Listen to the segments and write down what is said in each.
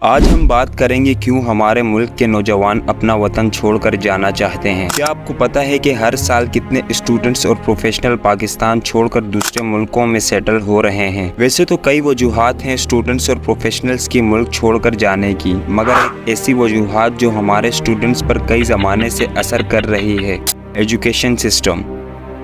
آج ہم بات کریں گے کیوں ہمارے ملک کے نوجوان اپنا وطن چھوڑ کر جانا چاہتے ہیں۔ کیا آپ کو پتا ہے کہ ہر سال کتنے اسٹوڈنٹس اور پروفیشنل پاکستان چھوڑ کر دوسرے ملکوں میں سیٹل ہو رہے ہیں؟ ویسے تو کئی وجوہات ہیں اسٹوڈنٹس اور پروفیشنلز کی ملک چھوڑ کر جانے کی، مگر ایک ایسی وجوہات جو ہمارے اسٹوڈنٹس پر کئی زمانے سے اثر کر رہی ہے، ایجوکیشن سسٹم۔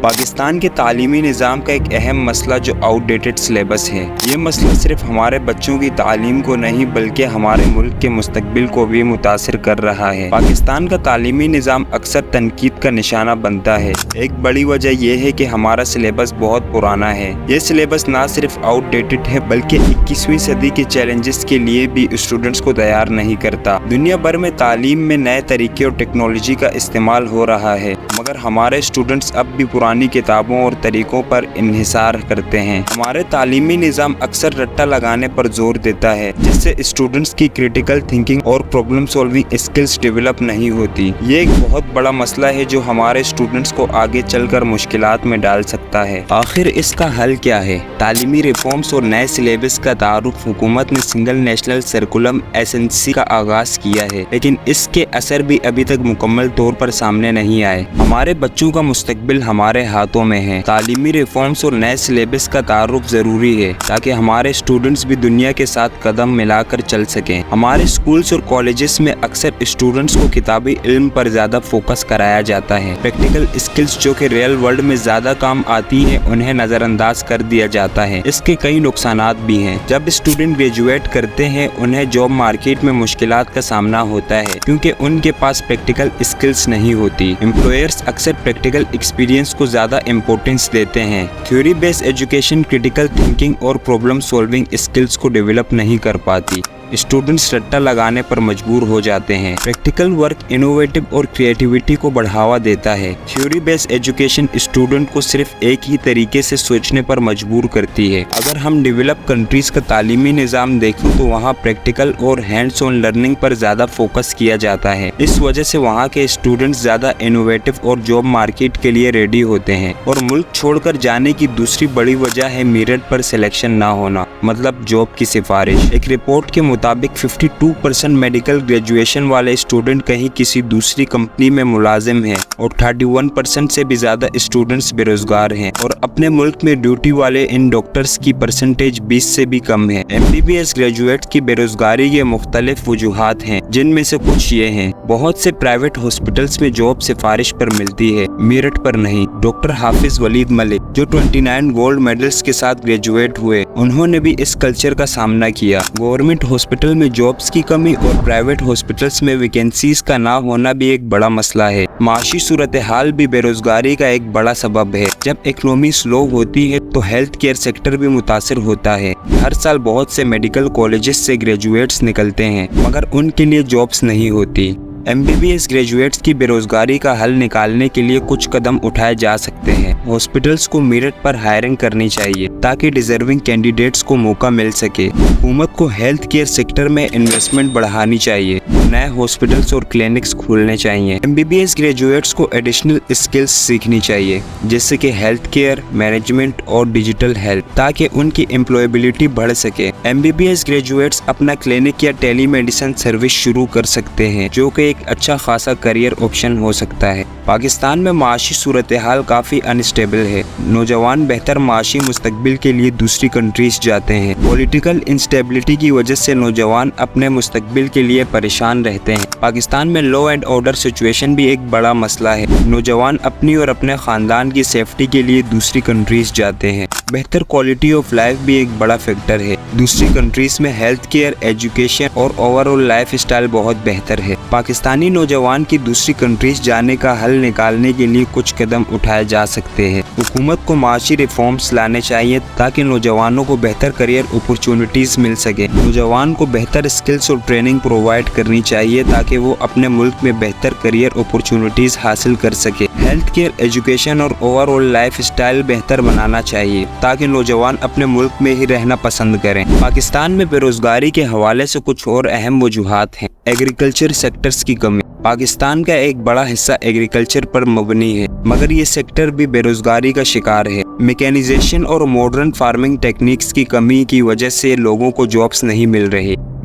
پاکستان کے تعلیمی نظام کا ایک اہم مسئلہ جو آؤٹ ڈیٹڈ سلیبس ہے۔ یہ مسئلہ صرف ہمارے بچوں کی تعلیم کو نہیں بلکہ ہمارے ملک کے مستقبل کو بھی متاثر کر رہا ہے۔ پاکستان کا تعلیمی نظام اکثر تنقید کا نشانہ بنتا ہے۔ ایک بڑی وجہ یہ ہے کہ ہمارا سلیبس بہت پرانا ہے۔ یہ سلیبس نہ صرف آؤٹ ڈیٹڈ ہے بلکہ 21ویں صدی کے چیلنجز کے لیے بھی اسٹوڈنٹس کو تیار نہیں کرتا۔ دنیا بھر میں تعلیم میں نئے طریقے اور ٹیکنالوجی کا استعمال ہو رہا ہے، مگر ہمارے اسٹوڈنٹس اب بھی پرانی کتابوں اور طریقوں پر انحصار کرتے ہیں۔ ہمارے تعلیمی نظام اکثر رٹا لگانے پر زور دیتا ہے، جس سے اسٹوڈنٹس کی کریٹیکل تھنکنگ اور پرابلم سالونگ اسکلز ڈیولپ نہیں ہوتی۔ یہ ایک بہت بڑا مسئلہ ہے جو ہمارے اسٹوڈنٹس کو آگے چل کر مشکلات میں ڈال سکتا ہے۔ آخر اس کا حل کیا ہے؟ تعلیمی ریفارمز اور نئے سلیبس کا تعارف۔ حکومت نے سنگل نیشنل سرکولم ایسنسی کا آغاز کیا ہے، لیکن اس کے اثر بھی ابھی تک مکمل طور پر سامنے نہیں آئے۔ ہمارے بچوں کا مستقبل ہمارے ہاتھوں میں ہے۔ تعلیمی ریفارمز اور نئے سلیبس کا تعارف ضروری ہے تاکہ ہمارے اسٹوڈنٹس بھی دنیا کے ساتھ قدم ملا کر چل سکیں۔ ہمارے اسکولز اور کالجز میں اکثر اسٹوڈنٹس کو کتابی علم پر زیادہ فوکس کرایا جاتا ہے۔ پریکٹیکل اسکلز جو کہ ریئل ورلڈ میں زیادہ کام آتی ہیں انہیں نظر انداز کر دیا جاتا ہے۔ اس کے کئی نقصانات بھی ہیں۔ جب اسٹوڈنٹ گریجویٹ کرتے ہیں انہیں جاب مارکیٹ میں مشکلات کا سامنا ہوتا ہے کیونکہ ان کے پاس پریکٹیکل اسکلز نہیں ہوتی۔ امپلائرز اکثر پریکٹیکل ایکسپیرینس کو زیادہ امپورٹنس دیتے ہیں۔ تھیوری بیس ایجوکیشن کریٹیکل تھنکنگ اور پرابلم سالونگ اسکلز کو ڈیولپ نہیں کر پاتی۔ اسٹوڈنٹس رٹا لگانے پر مجبور ہو جاتے ہیں۔ پریکٹیکل ورک انوویٹو اور کریٹیوٹی کو بڑھاوا دیتا ہے۔ تھیوری بیس ایجوکیشن اسٹوڈنٹ کو صرف ایک ہی طریقے سے سوچنے پر مجبور کرتی ہے۔ اگر ہم ڈیولپ کنٹریز کا تعلیمی نظام دیکھیں تو وہاں پریکٹیکل اور ہینڈز آن لرننگ پر زیادہ فوکس کیا جاتا ہے۔ اس وجہ سے وہاں کے اسٹوڈنٹس زیادہ انوویٹو اور جاب مارکیٹ کے لیے ریڈی ہوتے ہیں۔ اور ملک چھوڑ کر جانے کی دوسری بڑی وجہ ہے میرٹ پر سلیکشن نہ ہونا، مطلب جاب کی سفارش۔ ایک رپورٹ کے مطابق 52% میڈیکل گریجویشن والے اسٹوڈنٹ کہیں کسی دوسری کمپنی میں ملازم ہیں اور 31% سے بھی زیادہ اسٹوڈنٹس بے روزگار ہیں، اور اپنے ملک میں ڈیوٹی والے ان ڈاکٹرز کی پرسنٹیج 20 سے بھی کم ہے۔ MBBS گریجویٹ کی بے روزگاری کے مختلف وجوہات ہیں، جن میں سے کچھ یہ ہیں۔ بہت سے پرائیویٹ ہاسپٹلز میں جاب سفارش پر ملتی ہے، میرٹ پر نہیں۔ ڈاکٹر حافظ ولید ملک جو 29 گولڈ میڈلز کے ساتھ گریجویٹ ہوئے، انہوں نے بھی اس کلچر کا سامنا کیا۔ گورنمنٹ ہاسپٹل میں جابز کی کمی اور پرائیویٹ ہاسپٹلز میں ویکینسیز کا نہ ہونا بھی ایک بڑا مسئلہ ہے۔ معاشی صورتحال بھی بے روزگاری کا ایک بڑا سبب ہے۔ جب اکنومی سلو ہوتی ہے تو ہیلتھ کیئر سیکٹر بھی متاثر ہوتا ہے۔ ہر سال بہت سے میڈیکل کالجز سے گریجویٹس نکلتے ہیں مگر ان کے لیے جابز نہیں ہوتی۔ MBBS گریجویٹس کی بے روزگاری کا حل نکالنے کے لیے کچھ قدم اٹھائے جا سکتے ہیں۔ ہاسپٹلز کو میرٹ پر ہائرنگ کرنی چاہیے تاکہ ڈیزرونگ کینڈیڈیٹس کو موقع مل سکے۔ حکومت کو ہیلتھ کیئر سیکٹر میں انویسٹمنٹ بڑھانی چاہیے۔ نئے ہاسپٹلز اور کلینکس کھولنے چاہیے۔ MBBS گریجویٹس کو ایڈیشنل اسکلز سیکھنی چاہیے جیسے کہ ہیلتھ کیئر، مینجمنٹ اور ڈیجیٹل ہیلتھ، تاکہ ان کی امپلائیبلٹی بڑھ سکے۔ MBBS گریجویٹس اپنا کلینک یا ٹیلی میڈیسن سروس شروع کر سکتے ہیں، جو کہ ایک اچھا خاصا کریئر آپشن ہو سکتا ہے۔ پاکستان میں معاشی صورتحال کافی انسٹیبل ہے۔ نوجوان بہتر معاشی مستقبل کے لیے دوسری کنٹریز جاتے ہیں۔ پولیٹیکل انسٹیبلٹی کی وجہ سے نوجوان اپنے مستقبل کے لیے پریشان رہتے ہیں۔ پاکستان میں لا اینڈ آرڈر سچویشن بھی ایک بڑا مسئلہ ہے۔ نوجوان اپنی اور اپنے خاندان کی سیفٹی کے لیے دوسری کنٹریز جاتے ہیں۔ بہتر کوالٹی آف لائف بھی ایک بڑا فیکٹر ہے۔ دوسری کنٹریز میں ہیلتھ کیئر، ایجوکیشن اور اوور آل لائف اسٹائل بہت بہتر ہے۔ پاکستانی نوجوان کی دوسری کنٹریز جانے کا حل نکالنے کے لیے کچھ قدم اٹھائے جا سکتے ہیں۔ حکومت کو معاشی ریفارمز لانے چاہیے تاکہ نوجوانوں کو بہتر کریئر اپرچونٹیز مل سکے۔ نوجوان کو بہتر اسکلز اور ٹریننگ پرووائڈ کرنی چاہیے تاکہ وہ اپنے ملک میں بہتر کریئر اپرچونٹیز حاصل کر سکے۔ ہیلتھ کیئر، ایجوکیشن اور اوور آل لائف اسٹائل بہتر بنانا چاہیے تاکہ نوجوان اپنے ملک میں ہی رہنا پسند کریں۔ پاکستان میں بے روزگاری کے حوالے سے کچھ اور اہم وجوہات ہیں۔ ایگریکلچر سیکٹرز کی کمی۔ پاکستان کا ایک بڑا حصہ ایگریکلچر پر مبنی ہے، مگر یہ سیکٹر بھی بے روزگاری کا شکار ہے۔ میکینائزیشن اور ماڈرن فارمنگ ٹیکنیکس کی کمی کی وجہ سے لوگوں کو جابز نہیں مل رہی۔